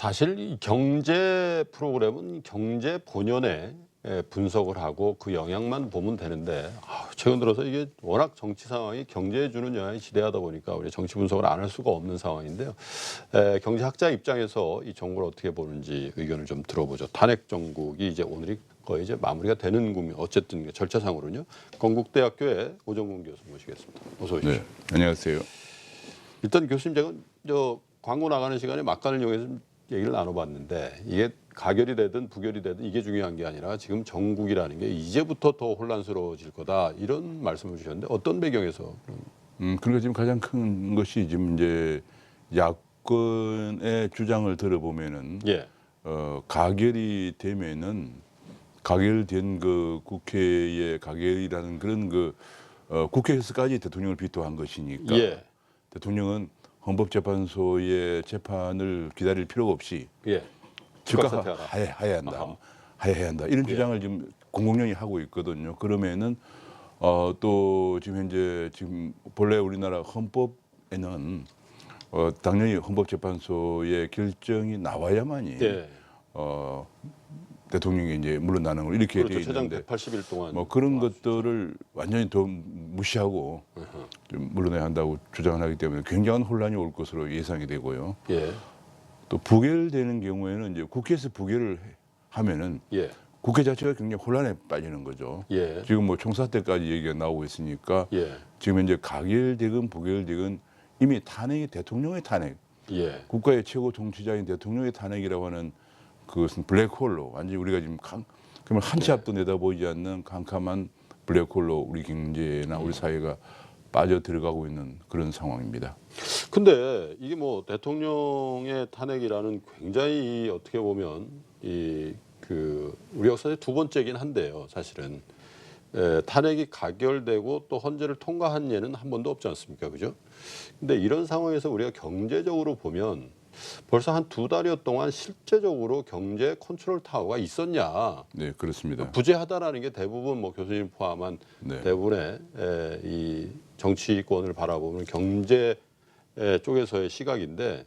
사실 이 경제 프로그램은 경제 본연의 분석을 하고 그 영향만 보면 되는데 최근 들어서 이게 워낙 정치 상황이 경제에 주는 영향이 지대하다 보니까 우리 정치 분석을 안 할 수가 없는 상황인데요. 경제학자 입장에서 이 정부를 어떻게 보는지 의견을 좀 들어보죠. 탄핵 정국이 이제 오늘이 거의 이제 마무리가 되는 국면, 어쨌든 절차상으로는요. 건국대학교의 오정근 교수 모시겠습니다. 어서 오십시오. 네, 안녕하세요. 일단 교수님 제가 광고 나가는 시간에 막간을 이용해서 얘기를 나눠봤는데 이게 가결이 되든 부결이 되든 이게 중요한 게 아니라 지금 정국이라는 게 이제부터 더 혼란스러워질 거다 이런 말씀을 주셨는데 어떤 배경에서? 그러니까 지금 가장 큰 것이 지금 이제 야권의 주장을 들어보면은 예. 가결이 되면은 가결된 그 국회의 가결이라는 그런 국회에서까지 대통령을 비토한 것이니까 예. 대통령은 헌법재판소의 재판을 기다릴 필요가 없이 예. 즉각 즉각사퇴하라. 하해야 한다. 아하. 하해야 한다. 이런 예. 주장을 지금 공공연히 하고 있거든요. 그러면은 또 지금 현재 지금 본래 우리나라 헌법에는 당연히 헌법재판소의 결정이 나와야만이 예. 대통령이 이제 물러나는 걸 이렇게 그렇죠. 돼 최장 있는데 180일 동안 뭐 그런 것들을 완전히 더 무시하고 좀 물러나야 한다고 주장을 하기 때문에 굉장한 혼란이 올 것으로 예상이 되고요. 예. 또 부결되는 경우에는 이제 국회에서 부결을 하면은 예. 국회 자체가 굉장히 혼란에 빠지는 거죠. 예. 지금 뭐 총사 때까지 얘기가 나오고 있으니까 예. 지금 현재 가결되건 부결되건 이미 탄핵이 대통령의 탄핵, 예. 국가의 최고 통치자인 대통령의 탄핵이라고 하는 그것은 블랙홀로 완전히 우리가 지금 그러면 한 치 앞도 내다보지 않는 캄캄한 블랙홀로 우리 경제나 우리 사회가 빠져 들어가고 있는 그런 상황입니다. 근데 이게 뭐 대통령의 탄핵이라는 굉장히 어떻게 보면 우리 역사의 두 번째긴 한데요. 사실은 탄핵이 가결되고 또 헌재를 통과한 예는 한 번도 없지 않습니까, 그죠? 근데 이런 상황에서 우리가 경제적으로 보면 벌써 한 2달여 동안 실제적으로 경제 컨트롤 타워가 있었냐? 네, 그렇습니다. 부재하다라는 게 대부분 뭐 교수님 포함한 네. 대부분의 이 정치권을 바라보는 경제 쪽에서의 시각인데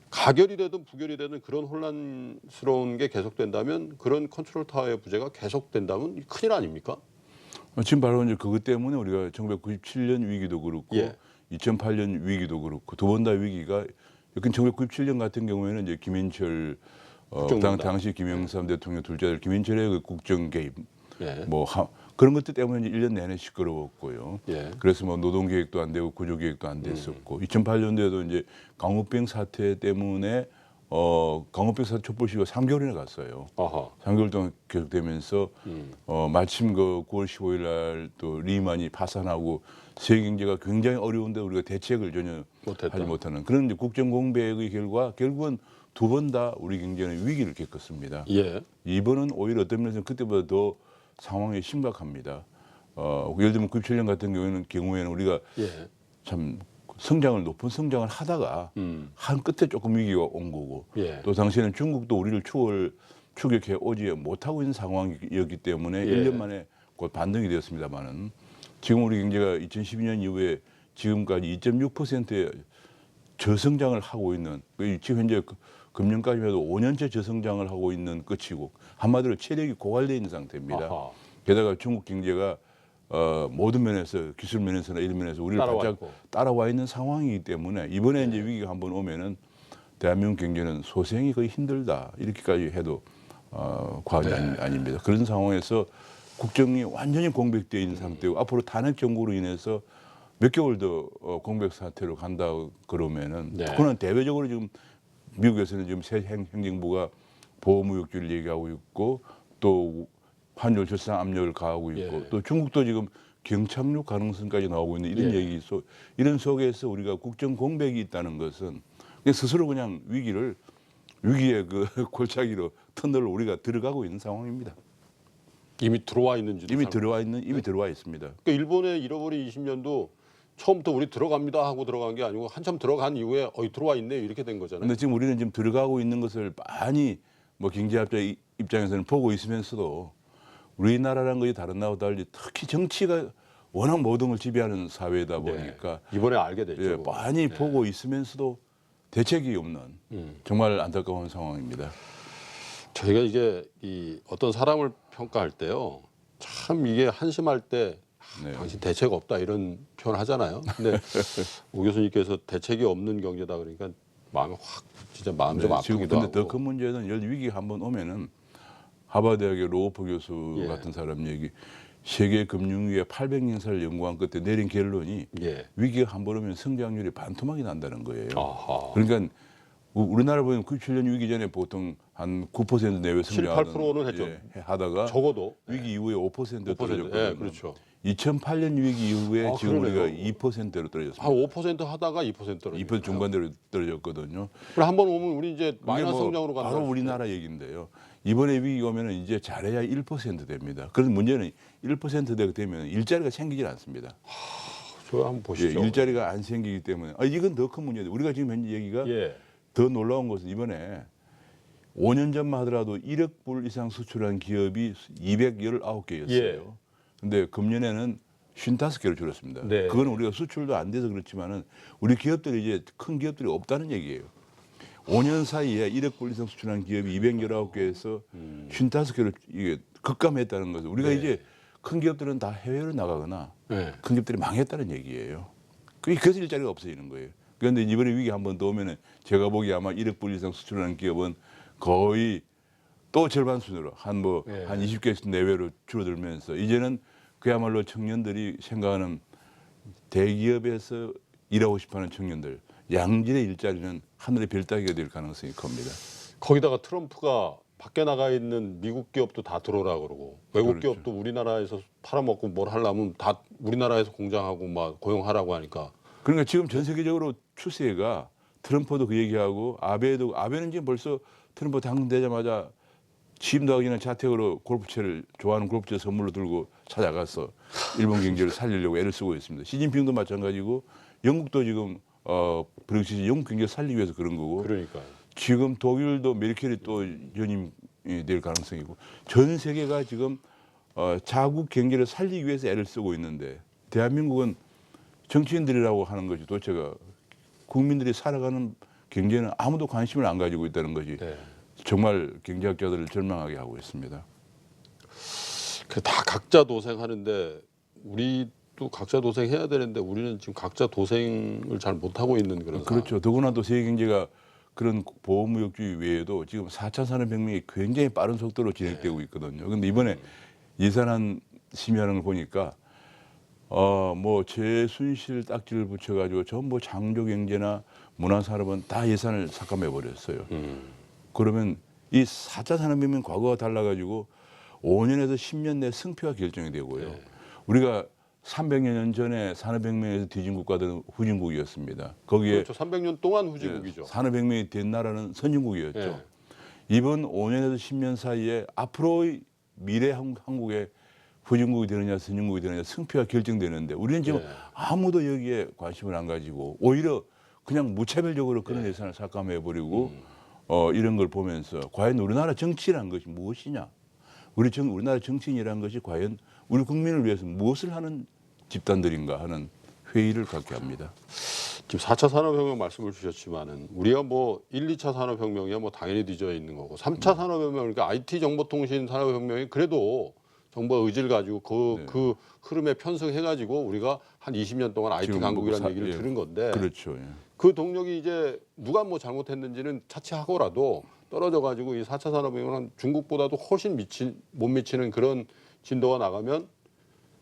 가결이 되든 부결이 되든 그런 혼란스러운 게 계속된다면 그런 컨트롤 타워의 부재가 계속된다면 큰일 아닙니까? 지금 바로 이제 그것 때문에 우리가 1997년 위기도 그렇고 예. 2008년 위기도 그렇고 두 번 다 위기가 여긴 1997년 같은 경우에는 이제 김인철 당시 김영삼 대통령 둘째 아들 김인철의 그 국정 개입 예. 그런 것들 때문에 이제 1년 내내 시끄러웠고요. 예. 그래서 뭐 노동 계획도 안 되고 구조 계획도 안 됐었고 2008년도에도 이제 강우병 사태 때문에 강우병 사태 촛불 시위가 3개월이나 갔어요. 아하. 3개월 동안 계속되면서 마침 그 9월 15일 날 또 리만이 파산하고 세계 경제가 굉장히 어려운데 우리가 대책을 전혀 못했다. 하지 못하는 그런 이제 국정 공백의 결과 결국은 두 번 다 우리 경제는 위기를 겪었습니다. 예. 이번은 오히려 어떤 면에서 그때보다 더 상황이 심각합니다. 예를 들면 97년 같은 경우에는 우리가 예. 참 높은 성장을 하다가 한 끝에 조금 위기가 온 거고 예. 또 당시에는 중국도 우리를 추격해 오지 못하고 있는 상황이었기 때문에 예. 1년 만에 곧 반등이 되었습니다만은 지금 우리 경제가 2012년 이후에 지금까지 2.6%의 저성장을 하고 있는 지금 현재 금년까지만 해도 5년째 저성장을 하고 있는 끝이고 한마디로 체력이 고갈되어 있는 상태입니다. 아하. 게다가 중국 경제가 모든 면에서 기술 면에서나 이런 면에서 우리를 바짝 따라와 있는 상황이기 때문에 이번에 이제 위기가 한번 오면은 대한민국 경제는 소생이 거의 힘들다 이렇게까지 해도 과언이 아닙니다. 그런 상황에서 국정이 완전히 공백되어 있는 상태고 앞으로 탄핵 정국으로 인해서 몇 개월 더 공백 사태로 간다 그러면은 그거는 대외적으로 지금 미국에서는 지금 새 행정부가 보호무역주의를 얘기하고 있고 또 환율 절상 압력을 가하고 있고 또 중국도 지금 경착륙 가능성까지 나오고 있는 이런 얘기 이런 속에서 우리가 국정 공백이 있다는 것은 스스로 그냥 위기의 그 골짜기로 터널로 우리가 들어가고 있는 상황입니다. 이미 들어와 있는지도 이미 들어와 있습니다. 그러니까 일본의 잃어버린 20년도 처음부터 우리 들어갑니다 하고 들어간 게 아니고 한참 들어간 이후에 들어와 있네 이렇게 된 거잖아요. 그런데 지금 우리는 지금 들어가고 있는 것을 많이 뭐 경제학자 입장에서는 보고 있으면서도 우리나라라는 것이 다른 나라와 달리 특히 정치가 워낙 모든 걸 지배하는 사회다 보니까 이번에 알게 됐죠. 많이 보고 있으면서도 대책이 없는 정말 안타까운 상황입니다. 저희가 이게 이 어떤 사람을 평가할 때요, 참 이게 한심할 때 네. 당신 대책 없다 이런 표현 하잖아요. 근데 오 교수님께서 대책이 없는 경제다 그러니까 마음이 확 진짜 마음 좀 지금 아프기도 근데 더 하고. 큰 문제는 열 위기가 한번 오면은 하버드대학의 로우퍼 교수 예. 같은 사람 얘기, 세계 금융위에 800년사를 연구한 끝에 내린 결론이 예. 위기가 한번 오면 성장률이 반토막이 난다는 거예요. 아하. 그러니까 우리나라 보면 97년 위기 전에 보통 한 9% 내외 7, 성장하던 8%는 했죠. 하다가 적어도 위기 이후에 5% 5%. 떨어졌거든요. 예, 그렇죠. 2008년 위기 이후에 아, 지금 그러네요. 우리가 2%로 떨어졌습니다. 한 5% 하다가 2% 떨어져요. 2% 중반대로 떨어졌거든요. 한번 오면 우리 이제 그게 마이너스 뭐 성장으로 간다. 바로 우리나라 얘기인데요. 이번에 위기 오면은 이제 잘해야 1% 됩니다. 그런 문제는 1%가 되면 일자리가 생기질 않습니다. 저 한번 예, 보시죠. 일자리가 안 생기기 때문에 이건 더 큰 문제인데 우리가 지금 현재 얘기가 예. 더 놀라운 것은 이번에 5년 전만 하더라도 1억 불 이상 수출한 기업이 219개였어요. 예. 근데 금년에는 55개로 줄었습니다. 네. 그건 우리가 수출도 안 돼서 그렇지만은 우리 기업들이 이제 큰 기업들이 없다는 얘기예요. 5년 사이에 1억 불 이상 수출한 기업이 219개에서 55개로 이게 급감했다는 것은 우리가 네. 이제 큰 기업들은 다 해외로 나가거나 네. 큰 기업들이 망했다는 얘기예요. 그래서 일자리가 없어지는 거예요. 그런데 이번에 위기 한번 더 오면은 제가 보기에 아마 1억 불 이상 수출하는 기업은 거의 또 절반 수준으로 한 네. 20개 내외로 줄어들면서 이제는 그야말로 청년들이 생각하는 대기업에서 일하고 싶어하는 청년들 양질의 일자리는 하늘의 별 따기가 될 가능성이 큽니다. 거기다가 트럼프가 밖에 나가 있는 미국 기업도 다 들어오라 그러고 외국 그렇죠. 기업도 우리나라에서 팔아먹고 뭘 하려면 다 우리나라에서 공장하고 막 고용하라고 하니까. 그러니까 지금 전 세계적으로 추세가 트럼프도 그 얘기하고 아베는 지금 벌써 트럼프 당선되자마자 취임도 하기 전에 자택으로 골프채를 좋아하는 골프채 선물로 들고 찾아가서 일본 경제를 살리려고 애를 쓰고 있습니다. 시진핑도 마찬가지고 영국도 지금 브렉시트 영국 경제 살리기 위해서 그런 거고 그러니까요. 지금 독일도 메르켈이 또 연임이 될 가능성이고 전 세계가 지금 자국 경제를 살리기 위해서 애를 쓰고 있는데 대한민국은 정치인들이라고 하는 것이 도대체가 국민들이 살아가는 경제는 아무도 관심을 안 가지고 있다는 것이 네. 정말 경제학자들을 절망하게 하고 있습니다. 다 각자 도생하는데 우리도 각자 도생해야 되는데 우리는 지금 각자 도생을 잘 못하고 있는 그런 그렇죠. 더구나 또 세계 경제가 그런 보호무역주의 외에도 지금 4차 산업혁명이 굉장히 빠른 속도로 진행되고 있거든요. 그런데 이번에 예산안 심의하는 걸 보니까 뭐 최순실 딱지를 붙여가지고 전부 창조경제나 문화산업은 다 예산을 삭감해 버렸어요. 그러면 이 4차 산업혁명 과거와 달라가지고 5년에서 10년 내 승패가 결정이 되고요. 네. 우리가 300여 년 전에 산업혁명에서 뒤진 국가들은 후진국이었습니다. 거기에 그렇죠. 300년 동안 후진국이죠. 산업혁명이 된 나라는 선진국이었죠. 예. 이번 5년에서 10년 사이에 앞으로의 미래 한국의 후진국이 되느냐 선진국이 되느냐 승패가 결정되는데 우리는 지금 예. 아무도 여기에 관심을 안 가지고 오히려 그냥 무차별적으로 그런 예산을 삭감해버리고 이런 걸 보면서 과연 우리나라 정치라는 것이 무엇이냐, 우리나라 정치인이라는 것이 과연 우리 국민을 위해서 무엇을 하는 집단들인가 하는 회의를 갖게 합니다. 지금 4차 산업혁명 말씀을 주셨지만은 우리가 뭐 1, 2차 산업혁명이야 뭐 당연히 뒤져 있는 거고 3차 산업혁명 그러니까 IT 정보통신 산업혁명이 그래도 정부가 의지를 가지고 그 흐름에 편승해가지고 우리가 한 20년 동안 IT 지금 강국이라는 얘기를 들은 건데 그렇죠. 예. 그 동력이 이제 누가 뭐 잘못했는지는 차치하고라도 떨어져가지고 이 4차 산업혁명은 중국보다도 훨씬 못 미치는 그런 진도가 나가면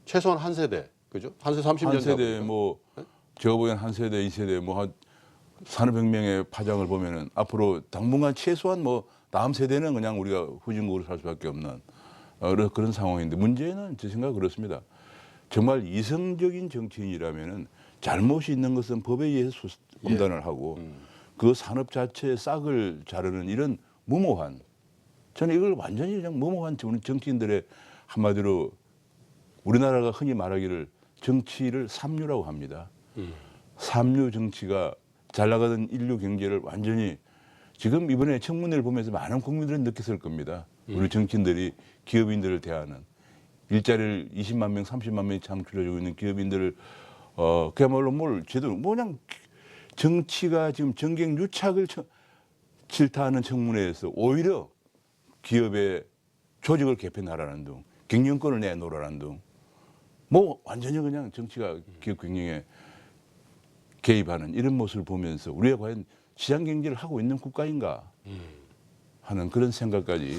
최소한 한 세대, 그죠? 한 세대 30년 한 세대 뭐 제가 보기엔 한 세대, 이 세대 뭐 한 산업혁명의 파장을 보면은 앞으로 당분간 최소한 뭐 다음 세대는 그냥 우리가 후진국으로 살 수밖에 없는 그런 상황인데 문제는 제 생각 그렇습니다. 정말 이성적인 정치인이라면은 잘못이 있는 것은 법에 의해서 판단을 하고 그 산업 자체의 싹을 자르는 이런 무모한 저는 이걸 완전히 그냥 무모한 정치인들의 한마디로 우리나라가 흔히 말하기를 정치를 삼류라고 합니다. 삼류 정치가 잘 나가던 인류 경제를 완전히 지금 이번에 청문회를 보면서 많은 국민들은 느꼈을 겁니다. 우리 정치인들이 기업인들을 대하는 일자리를 20만 명, 30만 명이 창출해주고 있는 기업인들을 그야말로 뭘 제대로 뭐 그냥 정치가 지금 정경 유착을 질타하는 청문회에서 오히려 기업의 조직을 개편하라는 등 경영권을 내놓으라는 등 뭐 완전히 그냥 정치가 기업 경영에 개입하는 이런 모습을 보면서 우리가 과연 시장 경제를 하고 있는 국가인가 하는 그런 생각까지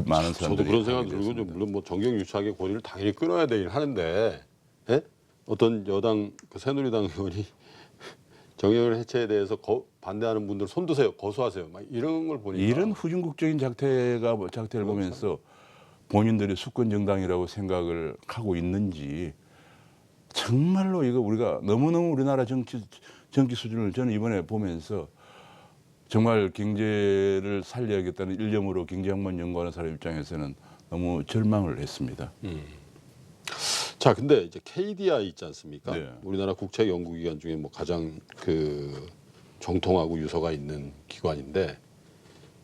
많은 사람들이 저도 그런 생각 하게 들고 됐습니다. 물론 뭐 정경 유착의 권위를 당연히 끊어야 되긴 하는데 예? 어떤 여당 그 새누리당 의원이 정경을 해체에 대해서 반대하는 분들 손 드세요, 거수하세요, 막 이런 걸 보니까 이런 후진국적인 작태를 보면서 본인들이 수권 정당이라고 생각을 하고 있는지 정말로 이거 우리가 너무너무 우리나라 정치 수준을 저는 이번에 보면서 정말 경제를 살려야겠다는 일념으로 경제학만 연구하는 사람 입장에서는 너무 절망을 했습니다. 자, 근데 이제 KDI 있지 않습니까? 네. 우리나라 국책 연구기관 중에 뭐 가장 그 정통하고 유서가 있는 기관인데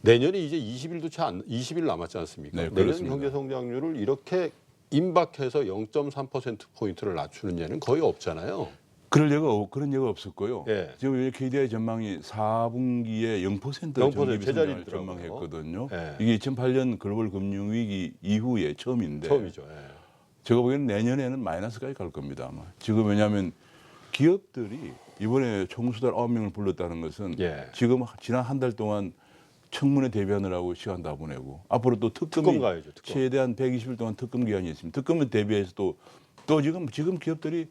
내년이 이제 20일 남았지 않습니까? 네, 내년 그렇습니다. 경제 성장률을 이렇게 임박해서 0.3% 포인트를 낮추는 예는 거의 없잖아요. 그런 예가 없었고요. 예. 지금 KDI 전망이 4분기에 0% 0% 정기비 제자리 성장을 전망했거든요. 예. 이게 2008년 글로벌 금융 위기 이후에 처음인데 처음이죠. 예. 제가 보기에는 내년에는 마이너스까지 갈 겁니다. 아마. 지금 왜냐하면 기업들이 이번에 총수들 9명을 불렀다는 것은 예. 지금 지난 한 달 동안 청문회 대비하느라고 시간 다 보내고 앞으로 또 특검이 특검 가야죠, 특검. 최대한 120일 동안 특검 기간이 있습니다. 특검에 대비해서 또 지금 기업들이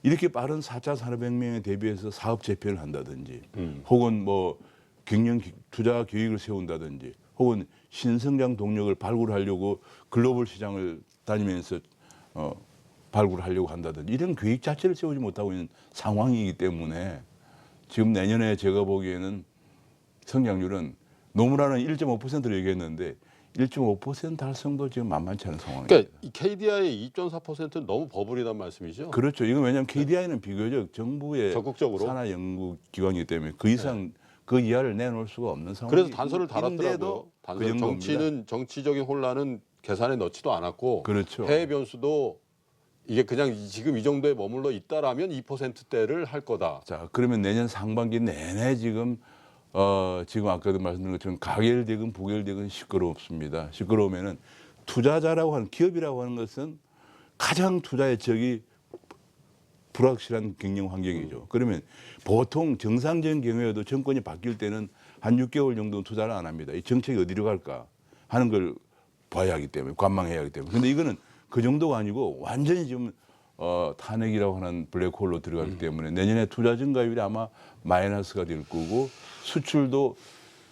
이렇게 빠른 4차 산업혁명에 대비해서 사업 재편을 한다든지 혹은 뭐 경영 투자 계획을 세운다든지 혹은 신성장 동력을 발굴하려고 글로벌 시장을 다니면서 발굴하려고 한다든지 이런 계획 자체를 세우지 못하고 있는 상황이기 때문에 지금 내년에 제가 보기에는 성장률은 노무라는 1.5%를 얘기했는데 1.5% 달성도 지금 만만치 않은 상황입니다. 그러니까 이 KDI의 2.4%는 너무 버블이란 말씀이죠. 그렇죠. 이건 왜냐하면 KDI는 비교적 정부의 적극적으로. 산하 연구 기관이기 때문에 그 이상 그 이하를 내놓을 수가 없는 상황. 그래서 단서를 달았더라고요. 그 정도입니다. 정치적인 혼란은 계산에 넣지도 않았고 그렇죠. 해외 변수도 이게 그냥 지금 이 정도에 머물러 있다라면 2%대를 할 거다. 자, 그러면 내년 상반기 내내 지금 아까도 말씀드린 것처럼 가결되건 부결되건 시끄럽습니다. 시끄러우면은 투자자라고 하는 기업이라고 하는 것은 가장 투자의 적이 불확실한 경영 환경이죠. 그러면 보통 정상적인 경우에도 정권이 바뀔 때는 한 6개월 정도 투자를 안 합니다. 이 정책이 어디로 갈까 하는 걸 봐야 하기 때문에 관망해야 하기 때문에. 근데 이거는 그 정도가 아니고 완전히 지금 탄핵이라고 하는 블랙홀로 들어가기 때문에 내년에 투자 증가율이 아마 마이너스가 될 거고 수출도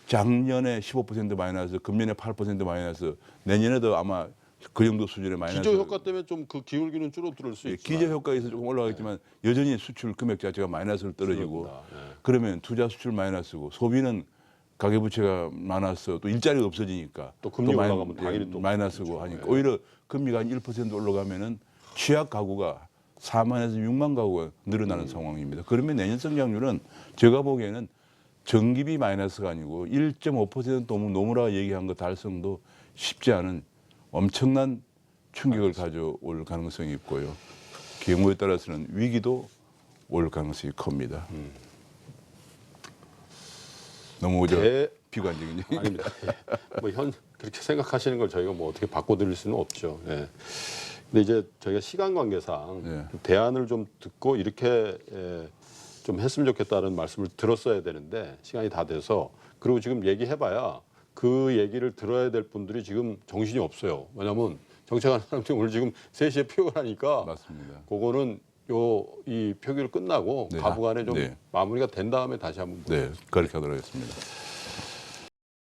작년에 15% 마이너스, 금년에 8% 마이너스, 내년에도 아마 그 정도 수준의 마이너스. 기저 효과 때문에 좀 그 기울기는 줄어들 수 있지만 기저 효과에서 조금 올라가겠지만 여전히 수출 금액 자체가 마이너스로 떨어지고 그렇습니다. 네. 그러면 투자 수출 마이너스고 소비는 가계부채가 많아서 또 일자리가 없어지니까 또 금리 올라가면 당연히 또 마이너스고 그렇죠. 하니까 네. 오히려 금리가 한 1% 올라가면은 취약 가구가 4만에서 6만 가구가 늘어나는 상황입니다. 그러면 내년 성장률은 제가 보기에는 정기비 마이너스가 아니고 1.5% 노무라 얘기한 것 달성도 쉽지 않은 엄청난 충격을 가져올 가능성이 있고요. 경우에 따라서는 위기도 올 가능성이 큽니다. 너무 비관적인 얘기. 아닙니다. 예. 뭐 그렇게 생각하시는 걸 저희가 뭐 어떻게 바꿔드릴 수는 없죠. 예. 근데 이제 저희가 시간 관계상 네. 대안을 좀 듣고 이렇게 좀 했으면 좋겠다는 말씀을 들었어야 되는데 시간이 다 돼서 그리고 지금 얘기해봐야 그 얘기를 들어야 될 분들이 지금 정신이 없어요. 왜냐하면 정책하는 사람들이 오늘 지금 3시에 표결 하니까 맞습니다. 그거는 이 표결 끝나고 네. 가부간에 좀 네. 마무리가 된 다음에 다시 한번 네, 그렇게 하도록 하겠습니다.